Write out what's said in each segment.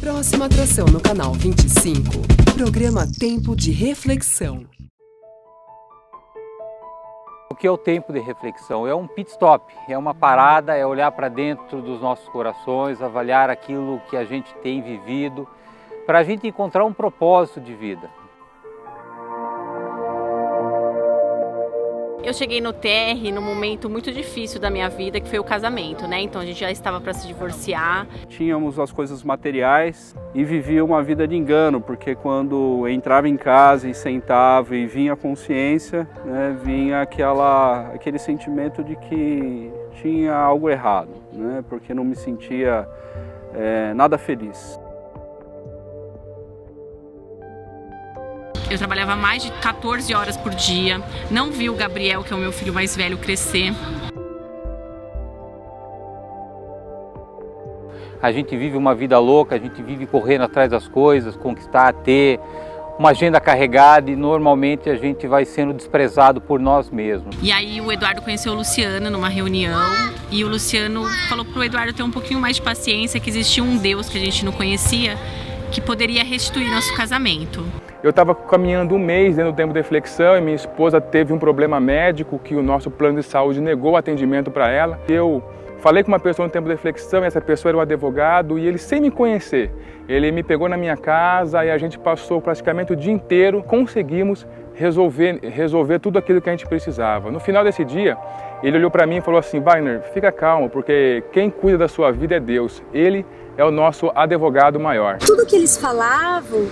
Próxima atração no canal 25. Programa Tempo de Reflexão. O que é o tempo de reflexão? É um pit stop, é uma parada, é olhar para dentro dos nossos corações, avaliar aquilo que a gente tem vivido, para a gente encontrar um propósito de vida. Eu cheguei no TR num momento muito difícil da minha vida, que foi o casamento, né? Então a gente já estava para se divorciar. Tínhamos as coisas materiais e vivia uma vida de engano, porque quando entrava em casa e sentava e vinha a consciência, né, vinha aquele sentimento de que tinha algo errado, né, porque não me sentia nada feliz. Eu trabalhava mais de 14 horas por dia, não vi o Gabriel, que é o meu filho mais velho, crescer. A gente vive uma vida louca, a gente vive correndo atrás das coisas, conquistar, ter uma agenda carregada e normalmente a gente vai sendo desprezado por nós mesmos. E aí o Eduardo conheceu o Luciano numa reunião e o Luciano falou pro Eduardo ter um pouquinho mais de paciência, que existia um Deus que a gente não conhecia, que poderia restituir nosso casamento. Eu estava caminhando um mês dentro do tempo de reflexão e minha esposa teve um problema médico que o nosso plano de saúde negou atendimento para ela. Eu falei com uma pessoa no tempo de reflexão e essa pessoa era um advogado e ele, sem me conhecer, ele me pegou na minha casa e a gente passou praticamente o dia inteiro, conseguimos resolver tudo aquilo que a gente precisava. No final desse dia, ele olhou para mim e falou assim: Wagner, fica calmo, porque quem cuida da sua vida é Deus. Ele é o nosso advogado maior. Tudo que eles falavam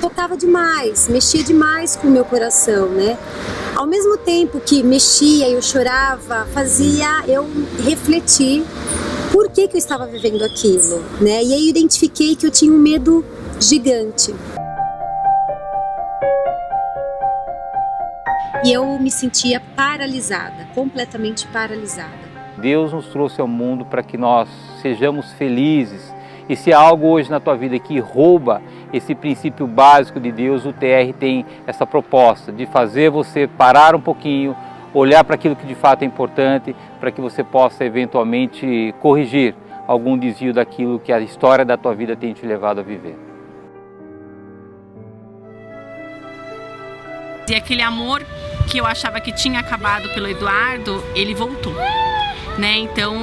tocava demais, mexia demais com o meu coração, né? Ao mesmo tempo que mexia e eu chorava, fazia eu refletir por que eu estava vivendo aquilo, né? E aí eu identifiquei que eu tinha um medo gigante. E eu me sentia paralisada, completamente paralisada. Deus nos trouxe ao mundo para que nós sejamos felizes. E se há algo hoje na tua vida que rouba esse princípio básico de Deus, o TR tem essa proposta de fazer você parar um pouquinho, olhar para aquilo que de fato é importante, para que você possa eventualmente corrigir algum desvio daquilo que a história da tua vida tem te levado a viver. E aquele amor que eu achava que tinha acabado pelo Eduardo, ele voltou, né? Então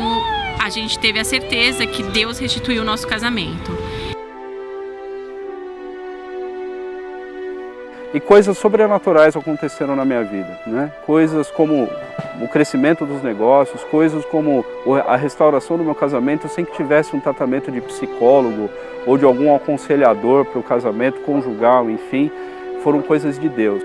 a gente teve a certeza que Deus restituiu o nosso casamento. E coisas sobrenaturais aconteceram na minha vida, né? Coisas como o crescimento dos negócios, coisas como a restauração do meu casamento sem que tivesse um tratamento de psicólogo ou de algum aconselhador para o casamento conjugal, enfim, foram coisas de Deus.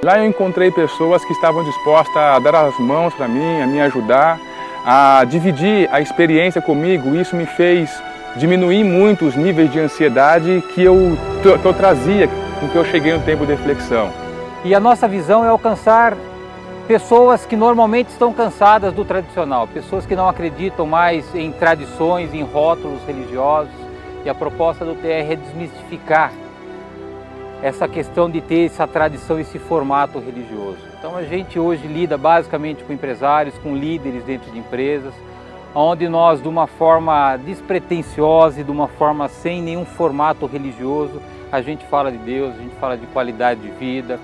Lá eu encontrei pessoas que estavam dispostas a dar as mãos para mim, a me ajudar, a dividir a experiência comigo. Isso me fez diminuir muito os níveis de ansiedade que eu trazia com que eu cheguei no tempo de reflexão. E a nossa visão é alcançar pessoas que normalmente estão cansadas do tradicional, pessoas que não acreditam mais em tradições, em rótulos religiosos. E a proposta do TR é desmistificar essa questão de ter essa tradição, esse formato religioso. Então a gente hoje lida basicamente com empresários, com líderes dentro de empresas, onde nós, de uma forma despretensiosa e de uma forma sem nenhum formato religioso, a gente fala de Deus, a gente fala de qualidade de vida,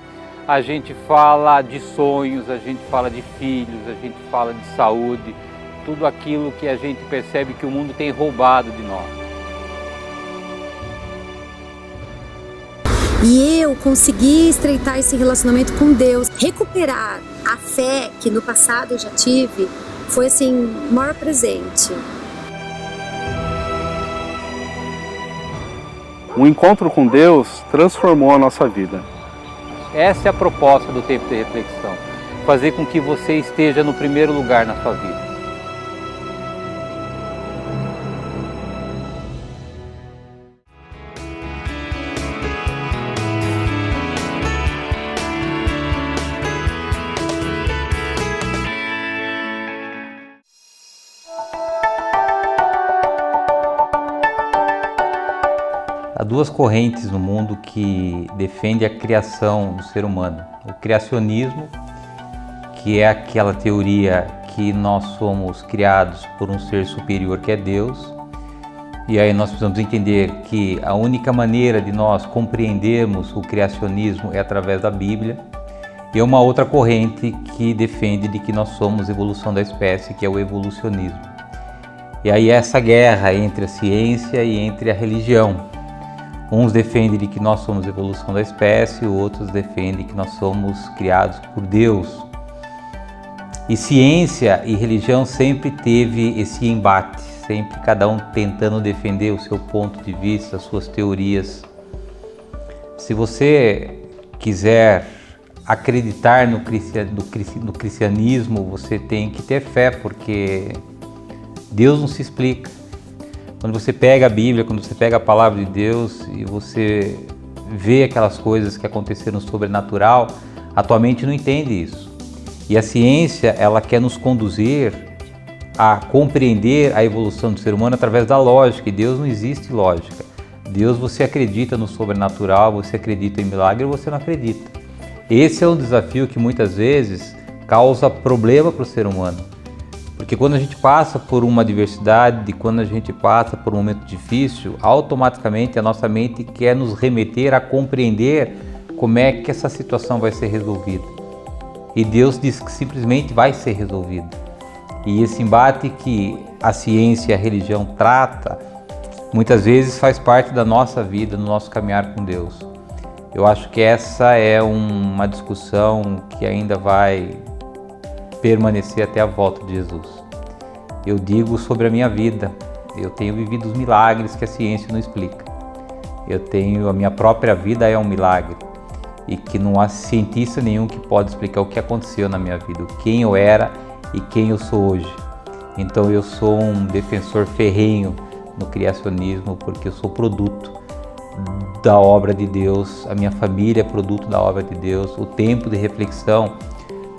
a gente fala de sonhos, a gente fala de filhos, a gente fala de saúde, tudo aquilo que a gente percebe que o mundo tem roubado de nós. E eu consegui estreitar esse relacionamento com Deus, recuperar a fé que no passado eu já tive, foi assim, o maior presente. O encontro com Deus transformou a nossa vida. Essa é a proposta do tempo de reflexão, fazer com que você esteja no primeiro lugar na sua vida. Há duas correntes no mundo que defendem a criação do ser humano. O criacionismo, que é aquela teoria que nós somos criados por um ser superior que é Deus. E aí nós precisamos entender que a única maneira de nós compreendermos o criacionismo é através da Bíblia. E uma outra corrente que defende de que nós somos evolução da espécie, que é o evolucionismo. E aí essa guerra entre a ciência e entre a religião. Uns defendem de que nós somos evolução da espécie, outros defendem que nós somos criados por Deus. E ciência e religião sempre teve esse embate, sempre cada um tentando defender o seu ponto de vista, as suas teorias. Se você quiser acreditar no cristianismo, você tem que ter fé, porque Deus não se explica. Quando você pega a Bíblia, quando você pega a palavra de Deus e você vê aquelas coisas que aconteceram no sobrenatural, a tua mente não entende isso. E a ciência, ela quer nos conduzir a compreender a evolução do ser humano através da lógica, e Deus não existe lógica. Deus, você acredita no sobrenatural, você acredita em milagre ou você não acredita. Esse é um desafio que muitas vezes causa problema para o ser humano. Porque quando a gente passa por uma adversidade, quando a gente passa por um momento difícil, automaticamente a nossa mente quer nos remeter a compreender como é que essa situação vai ser resolvida. E Deus diz que simplesmente vai ser resolvida. E esse embate que a ciência e a religião trata, muitas vezes faz parte da nossa vida, do nosso caminhar com Deus. Eu acho que essa é uma discussão que ainda vai permanecer até a volta de Jesus. Eu digo sobre a minha vida, eu tenho vivido os milagres que a ciência não explica. A minha própria vida é um milagre e que não há cientista nenhum que pode explicar o que aconteceu na minha vida, quem eu era e quem eu sou hoje. Então eu sou um defensor ferrenho no criacionismo, porque eu sou produto da obra de Deus, a minha família é produto da obra de Deus. O tempo de reflexão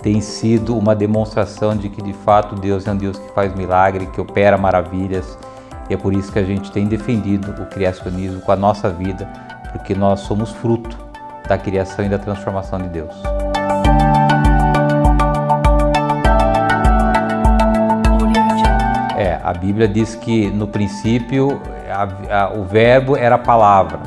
tem sido uma demonstração de que de fato Deus é um Deus que faz milagre, que opera maravilhas, e é por isso que a gente tem defendido o criacionismo com a nossa vida, porque nós somos fruto da criação e da transformação de Deus. A Bíblia diz que no princípio o verbo era a palavra,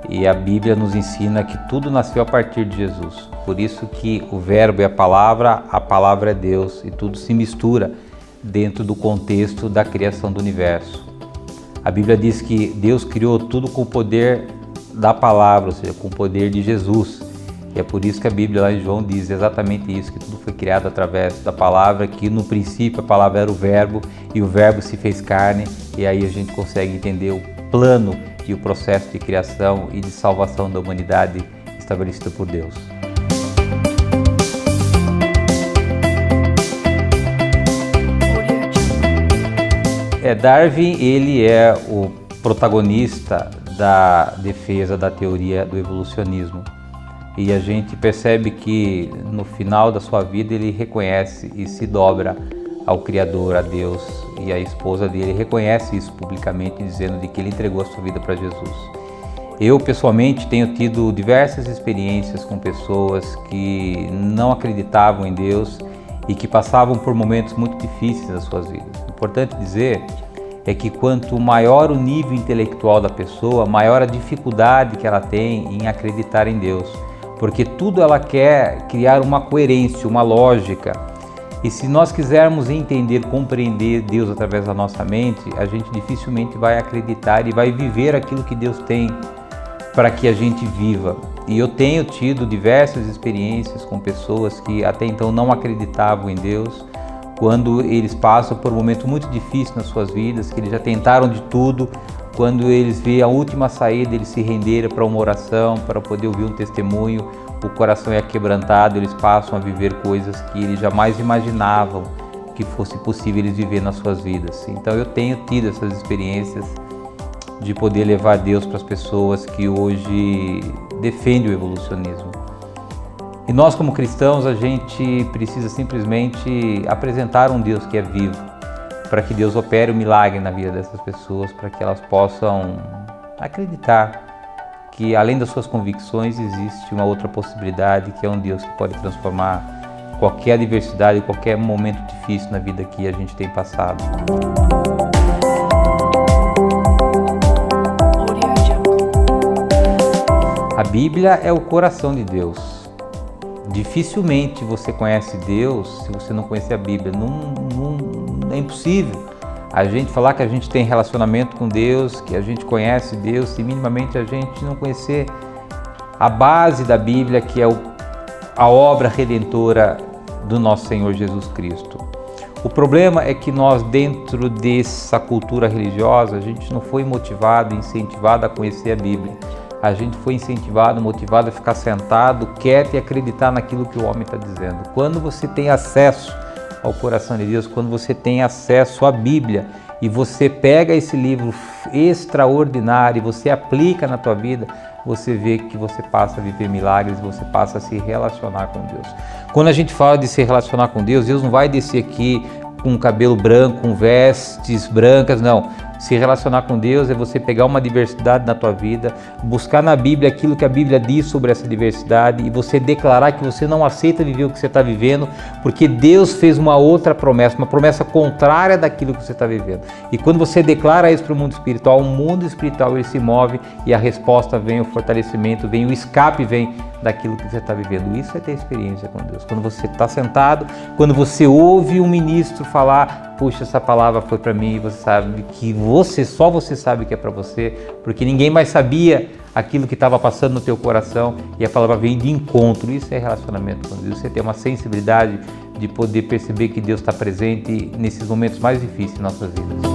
e a Bíblia nos ensina que tudo nasceu a partir de Jesus. Por isso que o verbo é a palavra é Deus, e tudo se mistura dentro do contexto da criação do universo. A Bíblia diz que Deus criou tudo com o poder da palavra, ou seja, com o poder de Jesus. E é por isso que a Bíblia lá em João diz exatamente isso, que tudo foi criado através da palavra, que no princípio a palavra era o verbo e o verbo se fez carne, e aí a gente consegue entender o plano e o processo de criação e de salvação da humanidade estabelecido por Deus. Darwin, ele é o protagonista da defesa da teoria do evolucionismo. E a gente percebe que no final da sua vida ele reconhece e se dobra ao Criador, a Deus, e a esposa dele reconhece isso publicamente, dizendo de que ele entregou a sua vida para Jesus. Eu pessoalmente tenho tido diversas experiências com pessoas que não acreditavam em Deus e que passavam por momentos muito difíceis nas suas vidas. Importante dizer é que quanto maior o nível intelectual da pessoa, maior a dificuldade que ela tem em acreditar em Deus. Porque tudo ela quer criar uma coerência, uma lógica. E se nós quisermos entender, compreender Deus através da nossa mente, a gente dificilmente vai acreditar e vai viver aquilo que Deus tem para que a gente viva. E eu tenho tido diversas experiências com pessoas que até então não acreditavam em Deus, quando eles passam por um momento muito difícil nas suas vidas, que eles já tentaram de tudo. Quando eles veem a última saída, eles se renderam para uma oração, para poder ouvir um testemunho, o coração é quebrantado, eles passam a viver coisas que eles jamais imaginavam que fosse possível eles viver nas suas vidas. Então eu tenho tido essas experiências de poder levar Deus para as pessoas que hoje defendem o evolucionismo. E nós como cristãos, a gente precisa simplesmente apresentar um Deus que é vivo, para que Deus opere o milagre na vida dessas pessoas, para que elas possam acreditar que além das suas convicções existe uma outra possibilidade, que é um Deus que pode transformar qualquer adversidade, qualquer momento difícil na vida que a gente tem passado. A Bíblia é o coração de Deus. Dificilmente você conhece Deus se você não conhecer a Bíblia. É impossível a gente falar que a gente tem relacionamento com Deus, que a gente conhece Deus, se minimamente a gente não conhecer a base da Bíblia, que é a obra redentora do nosso Senhor Jesus Cristo. O problema é que nós, dentro dessa cultura religiosa, a gente não foi motivado, incentivado a conhecer a Bíblia. A gente foi incentivado, motivado a ficar sentado, quieto e acreditar naquilo que o homem está dizendo. Quando você tem acesso ao coração de Deus, quando você tem acesso à Bíblia e você pega esse livro extraordinário e você aplica na tua vida, você vê que você passa a viver milagres, você passa a se relacionar com Deus. Quando a gente fala de se relacionar com Deus, Deus não vai descer aqui com cabelo branco, com vestes brancas, não. Se relacionar com Deus é você pegar uma diversidade na tua vida, buscar na Bíblia aquilo que a Bíblia diz sobre essa diversidade e você declarar que você não aceita viver o que você está vivendo, porque Deus fez uma outra promessa, uma promessa contrária daquilo que você está vivendo. E quando você declara isso para o mundo espiritual ele se move e a resposta vem, o fortalecimento vem, o escape vem daquilo que você está vivendo. Isso é ter experiência com Deus. Quando você está sentado, quando você ouve um ministro falar, puxa, essa palavra foi para mim, e você sabe que só você sabe que é para você, porque ninguém mais sabia aquilo que estava passando no teu coração e a palavra vem de encontro. Isso é relacionamento com Deus. Você tem uma sensibilidade de poder perceber que Deus está presente nesses momentos mais difíceis em nossas vidas.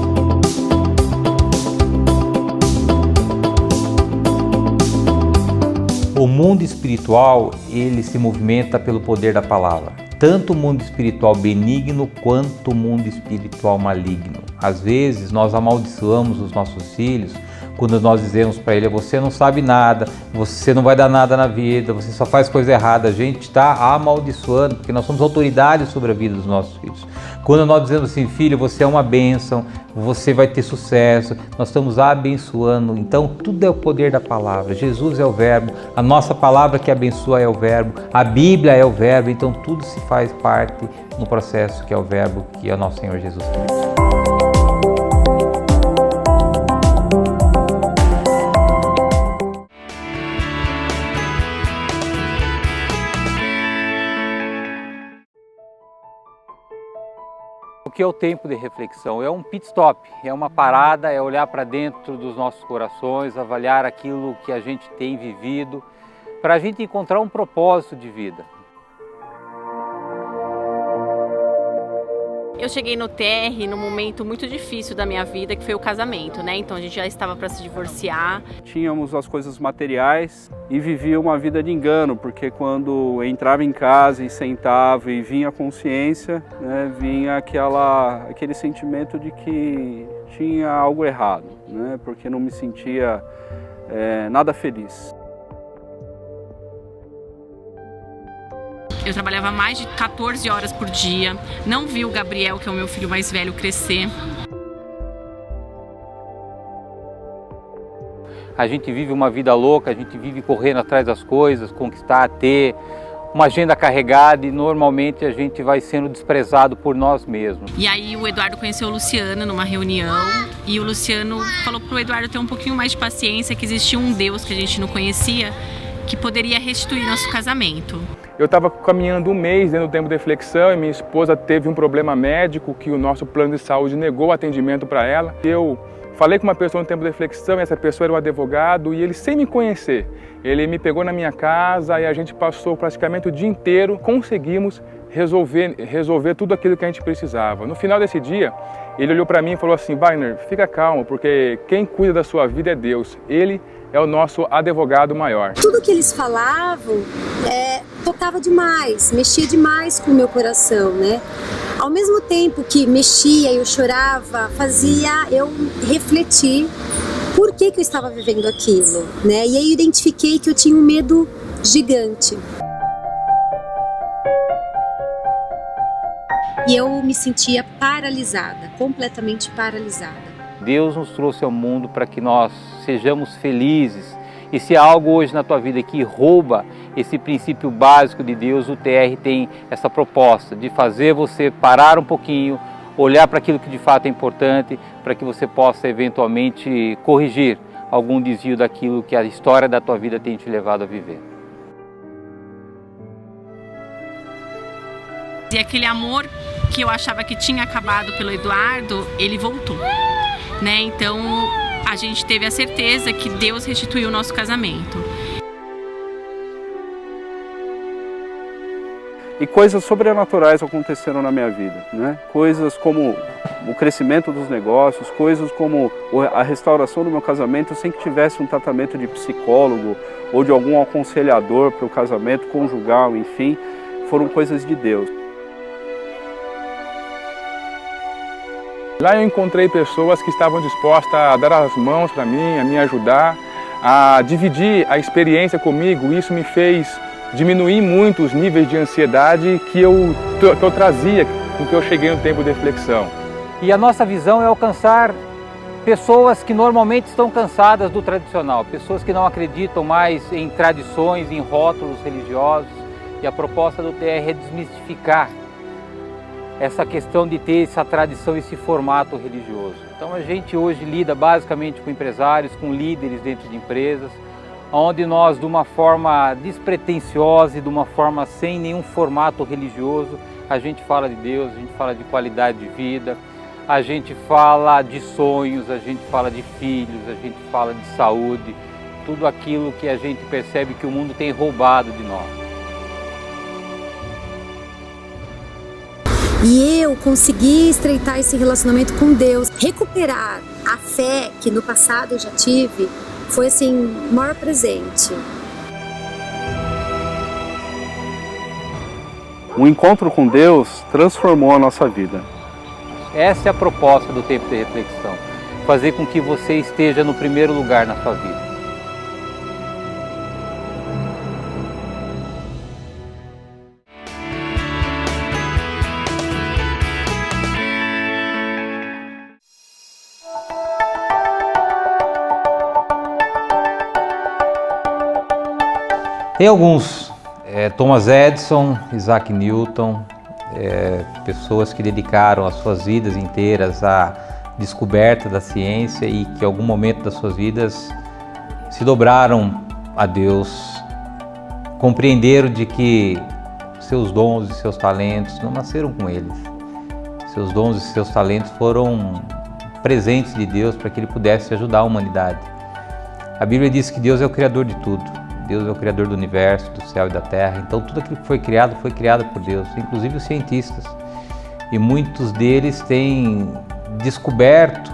O mundo espiritual, ele se movimenta pelo poder da palavra. Tanto o mundo espiritual benigno quanto o mundo espiritual maligno. Às vezes nós amaldiçoamos os nossos filhos quando nós dizemos para ele: você não sabe nada, você não vai dar nada na vida, você só faz coisa errada. A gente está amaldiçoando, porque nós somos autoridades sobre a vida dos nossos filhos. Quando nós dizemos assim: filho, você é uma bênção, você vai ter sucesso, nós estamos abençoando. Então tudo é o poder da palavra. Jesus é o verbo, a nossa palavra que abençoa é o verbo, a Bíblia é o verbo, então tudo se faz parte no processo que é o verbo, que é o nosso Senhor Jesus Cristo. O que é o tempo de reflexão? É um pit stop, é uma parada, é olhar para dentro dos nossos corações, avaliar aquilo que a gente tem vivido, para a gente encontrar um propósito de vida. Eu cheguei no TR num momento muito difícil da minha vida, que foi o casamento, né? Então a gente já estava para se divorciar. Tínhamos as coisas materiais e vivia uma vida de engano, porque quando entrava em casa e sentava e vinha a consciência, né, vinha aquele sentimento de que tinha algo errado, né, porque não me sentia nada feliz. Eu trabalhava mais de 14 horas por dia, não vi o Gabriel, que é o meu filho mais velho, crescer. A gente vive uma vida louca, a gente vive correndo atrás das coisas, conquistar, ter uma agenda carregada e normalmente a gente vai sendo desprezado por nós mesmos. E aí o Eduardo conheceu o Luciano numa reunião e o Luciano falou pro Eduardo ter um pouquinho mais de paciência, que existia um Deus que a gente não conhecia, que poderia restituir nosso casamento. Eu estava caminhando um mês dentro do tempo de reflexão e minha esposa teve um problema médico que o nosso plano de saúde negou o atendimento para ela. Eu falei com uma pessoa no tempo de reflexão e essa pessoa era um advogado e ele, sem me conhecer, ele me pegou na minha casa e a gente passou praticamente o dia inteiro, conseguimos resolver tudo aquilo que a gente precisava. No final desse dia, ele olhou para mim e falou assim: Wagner, fica calmo, porque quem cuida da sua vida é Deus. Ele é o nosso advogado maior. Tudo que eles falavam tocava demais, mexia demais com o meu coração, né? Ao mesmo tempo que mexia e eu chorava, fazia eu refletir por que eu estava vivendo aquilo, né? E aí eu identifiquei que eu tinha um medo gigante. E eu me sentia paralisada, completamente paralisada. Deus nos trouxe ao mundo para que nós sejamos felizes E se há algo hoje na tua vida que rouba esse princípio básico de Deus, o TR tem essa proposta de fazer você parar um pouquinho, olhar para aquilo que de fato é importante, para que você possa eventualmente corrigir algum desvio daquilo que a história da tua vida tem te levado a viver. E aquele amor que eu achava que tinha acabado pelo Eduardo, ele voltou, né? Então a gente teve a certeza que Deus restituiu o nosso casamento. E coisas sobrenaturais aconteceram na minha vida, né? Coisas como o crescimento dos negócios, coisas como a restauração do meu casamento sem que tivesse um tratamento de psicólogo ou de algum aconselhador para o casamento conjugal, enfim, foram coisas de Deus. Lá eu encontrei pessoas que estavam dispostas a dar as mãos para mim, a me ajudar, a dividir a experiência comigo. Isso me fez diminuir muito os níveis de ansiedade que eu trazia com que eu cheguei no tempo de reflexão. E a nossa visão é alcançar pessoas que normalmente estão cansadas do tradicional, pessoas que não acreditam mais em tradições, em rótulos religiosos. E a proposta do TR é desmistificar essa questão de ter essa tradição, esse formato religioso. Então a gente hoje lida basicamente com empresários, com líderes dentro de empresas, onde nós, de uma forma despretensiosa e de uma forma sem nenhum formato religioso, a gente fala de Deus, a gente fala de qualidade de vida, a gente fala de sonhos, a gente fala de filhos, a gente fala de saúde, tudo aquilo que a gente percebe que o mundo tem roubado de nós. E eu consegui estreitar esse relacionamento com Deus, recuperar a fé que no passado eu já tive, foi assim, o maior presente. O encontro com Deus transformou a nossa vida. Essa é a proposta do tempo de reflexão, fazer com que você esteja no primeiro lugar na sua vida. Tem alguns, Thomas Edison, Isaac Newton, pessoas que dedicaram as suas vidas inteiras à descoberta da ciência e que em algum momento das suas vidas se dobraram a Deus, compreenderam de que seus dons e seus talentos não nasceram com eles. Seus dons e seus talentos foram presentes de Deus para que Ele pudesse ajudar a humanidade. A Bíblia diz que Deus é o Criador de tudo. Deus é o Criador do universo, do céu e da terra. Então tudo aquilo que foi criado por Deus, inclusive os cientistas. E muitos deles têm descoberto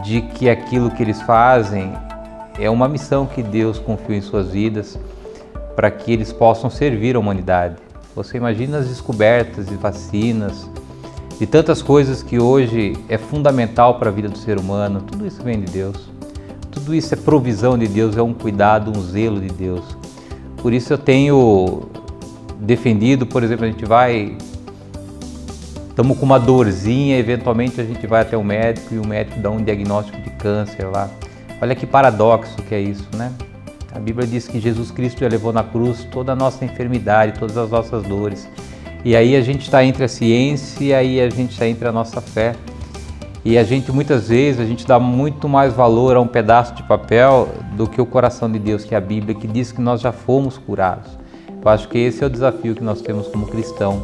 de que aquilo que eles fazem é uma missão que Deus confiou em suas vidas para que eles possam servir a humanidade. Você imagina as descobertas de vacinas, de tantas coisas que hoje é fundamental para a vida do ser humano. Tudo isso vem de Deus. Tudo isso é provisão de Deus, é um cuidado, um zelo de Deus. Por isso eu tenho defendido, por exemplo, estamos com uma dorzinha, eventualmente a gente vai até o médico e o médico dá um diagnóstico de câncer lá. Olha que paradoxo que é isso, né? A Bíblia diz que Jesus Cristo já levou na cruz toda a nossa enfermidade, todas as nossas dores. E aí a gente está entre a ciência e aí a gente está entre a nossa fé. E a gente, muitas vezes, a gente dá muito mais valor a um pedaço de papel do que o coração de Deus, que é a Bíblia, que diz que nós já fomos curados. Eu acho que esse é o desafio que nós temos como cristão,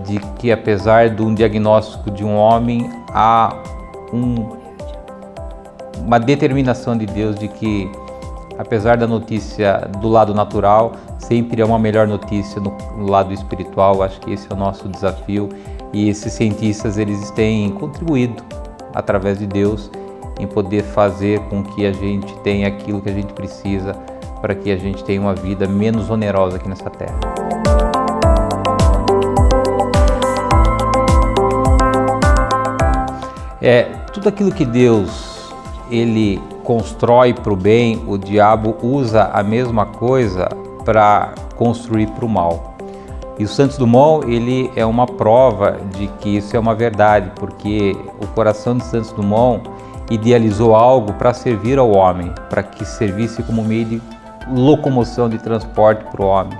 de que apesar de um diagnóstico de um homem, há uma determinação de Deus de que, apesar da notícia do lado natural, sempre é uma melhor notícia no lado espiritual. Eu acho que esse é o nosso desafio. E esses cientistas, eles têm contribuído, através de Deus, em poder fazer com que a gente tenha aquilo que a gente precisa para que a gente tenha uma vida menos onerosa aqui nessa terra. Tudo aquilo que Deus, Ele constrói para o bem, o diabo usa a mesma coisa para construir para o mal. E o Santos Dumont, ele é uma prova de que isso é uma verdade, porque o coração de Santos Dumont idealizou algo para servir ao homem, para que servisse como meio de locomoção, de transporte para o homem.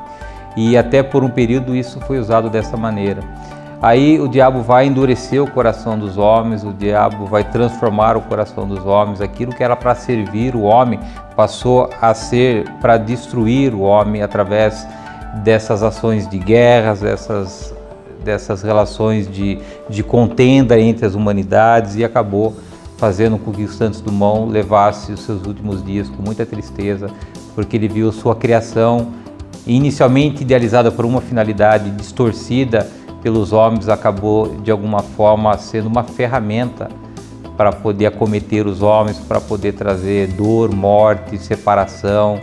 E até por um período isso foi usado dessa maneira. Aí o diabo vai endurecer o coração dos homens, o diabo vai transformar o coração dos homens. Aquilo que era para servir o homem passou a ser para destruir o homem através dessas ações de guerras, dessas relações de contenda entre as humanidades, e acabou fazendo com que o Santos Dumont levasse os seus últimos dias com muita tristeza, porque ele viu sua criação, inicialmente idealizada por uma finalidade distorcida pelos homens, acabou de alguma forma sendo uma ferramenta para poder acometer os homens, para poder trazer dor, morte, separação,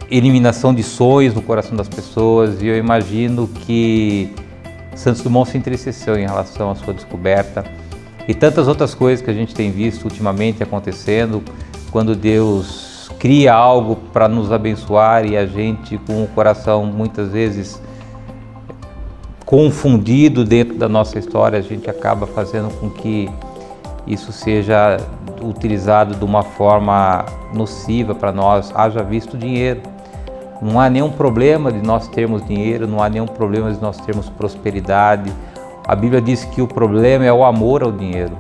eliminação de sonhos no coração das pessoas. E eu imagino que Santos Dumont se entristeceu em relação à sua descoberta e tantas outras coisas que a gente tem visto ultimamente acontecendo, quando Deus cria algo para nos abençoar e a gente, com o coração muitas vezes confundido dentro da nossa história, a gente acaba fazendo com que isso seja utilizado de uma forma nociva para nós. Haja visto dinheiro. Não há nenhum problema de nós termos dinheiro, não há nenhum problema de nós termos prosperidade. A Bíblia diz que o problema é o amor ao dinheiro.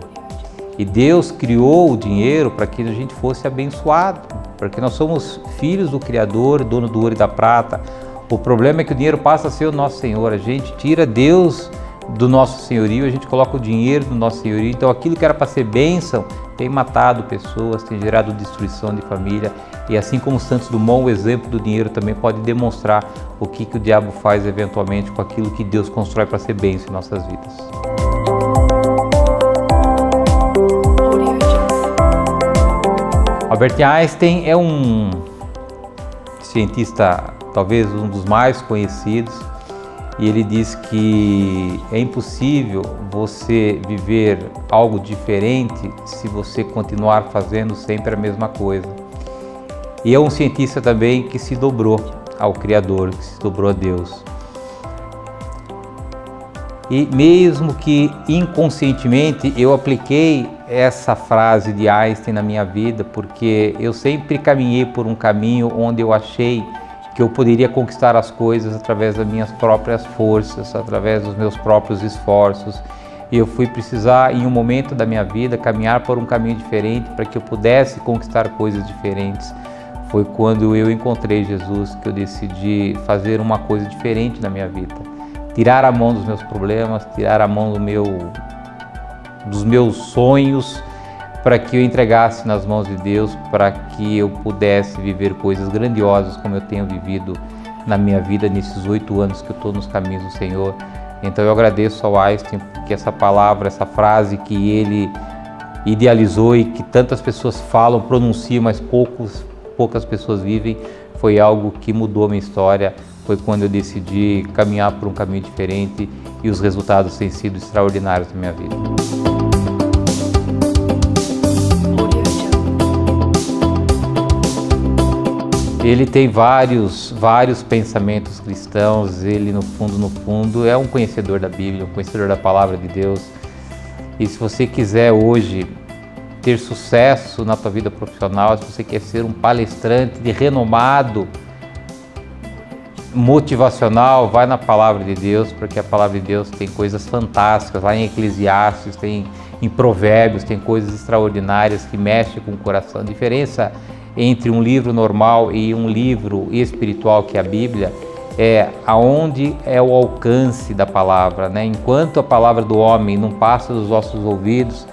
E Deus criou o dinheiro para que a gente fosse abençoado, porque nós somos filhos do Criador, dono do ouro e da prata. O problema é que o dinheiro passa a ser o nosso Senhor. A gente tira Deus do nosso senhorio, a gente coloca o dinheiro do nosso senhorio. Então aquilo que era para ser bênção tem matado pessoas, tem gerado destruição de família. E assim como Santos Dumont, o exemplo do dinheiro também pode demonstrar o que o diabo faz eventualmente com aquilo que Deus constrói para ser bênção em nossas vidas. Albert Einstein é um cientista, talvez um dos mais conhecidos, e ele diz que é impossível você viver algo diferente se você continuar fazendo sempre a mesma coisa. E é um cientista também que se dobrou ao Criador, que se dobrou a Deus. E mesmo que inconscientemente eu apliquei essa frase de Einstein na minha vida, porque eu sempre caminhei por um caminho onde eu achei que eu poderia conquistar as coisas através das minhas próprias forças, através dos meus próprios esforços. E eu fui precisar, em um momento da minha vida, caminhar por um caminho diferente para que eu pudesse conquistar coisas diferentes. Foi quando eu encontrei Jesus que eu decidi fazer uma coisa diferente na minha vida. Tirar a mão dos meus problemas, tirar a mão dos meus sonhos, para que eu entregasse nas mãos de Deus, para que eu pudesse viver coisas grandiosas como eu tenho vivido na minha vida nesses 8 anos que eu estou nos caminhos do Senhor. Então eu agradeço ao Einstein que essa palavra, essa frase que ele idealizou e que tantas pessoas falam, pronunciam, mas poucas pessoas vivem, foi algo que mudou a minha história. Foi quando eu decidi caminhar por um caminho diferente e os resultados têm sido extraordinários na minha vida. Ele tem vários pensamentos cristãos, ele no fundo é um conhecedor da Bíblia, um conhecedor da Palavra de Deus. E se você quiser hoje ter sucesso na tua vida profissional, se você quer ser um palestrante de renomado, motivacional, vai na Palavra de Deus, porque a Palavra de Deus tem coisas fantásticas. Lá em Eclesiastes, em Provérbios, tem coisas extraordinárias que mexem com o coração. A diferença entre um livro normal e um livro espiritual, que é a Bíblia, é aonde é o alcance da palavra, né? Enquanto a palavra do homem não passa dos nossos ouvidos,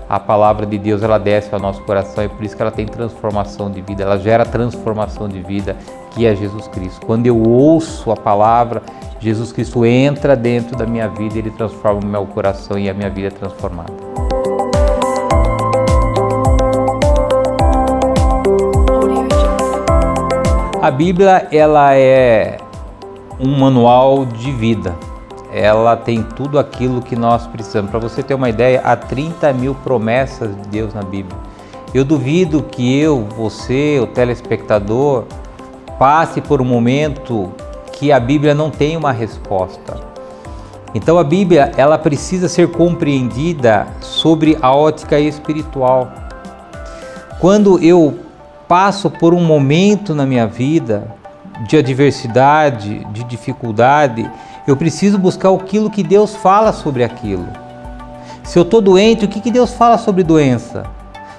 a palavra de Deus ela desce ao nosso coração, e por isso que ela tem transformação de vida, ela gera transformação de vida, que é Jesus Cristo. Quando eu ouço a palavra, Jesus Cristo entra dentro da minha vida, ele transforma o meu coração e a minha vida é transformada. A Bíblia ela é um manual de vida. Ela tem tudo aquilo que nós precisamos. Para você ter uma ideia, há 30 mil promessas de Deus na Bíblia. Eu duvido que você, o telespectador, passe por um momento que a Bíblia não tem uma resposta. Então a Bíblia, ela precisa ser compreendida sobre a ótica espiritual. Quando eu passo por um momento na minha vida de adversidade, de dificuldade, eu preciso buscar aquilo que Deus fala sobre aquilo. Se eu estou doente, o que Deus fala sobre doença?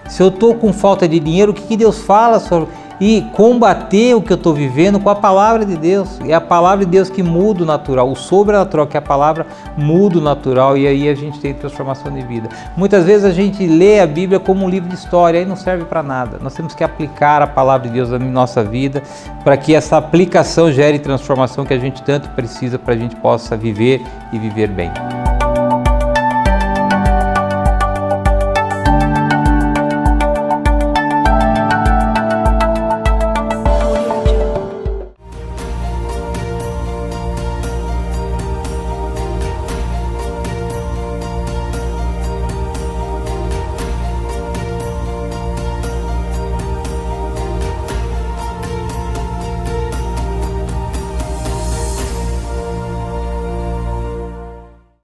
Se eu estou com falta de dinheiro, o que Deus fala sobre... E combater o que eu estou vivendo com a palavra de Deus. É a palavra de Deus que muda o natural, o sobrenatural, que é a palavra muda o natural, e aí a gente tem transformação de vida. Muitas vezes a gente lê a Bíblia como um livro de história, aí não serve para nada. Nós temos que aplicar a palavra de Deus na nossa vida, para que essa aplicação gere transformação que a gente tanto precisa, para a gente possa viver e viver bem.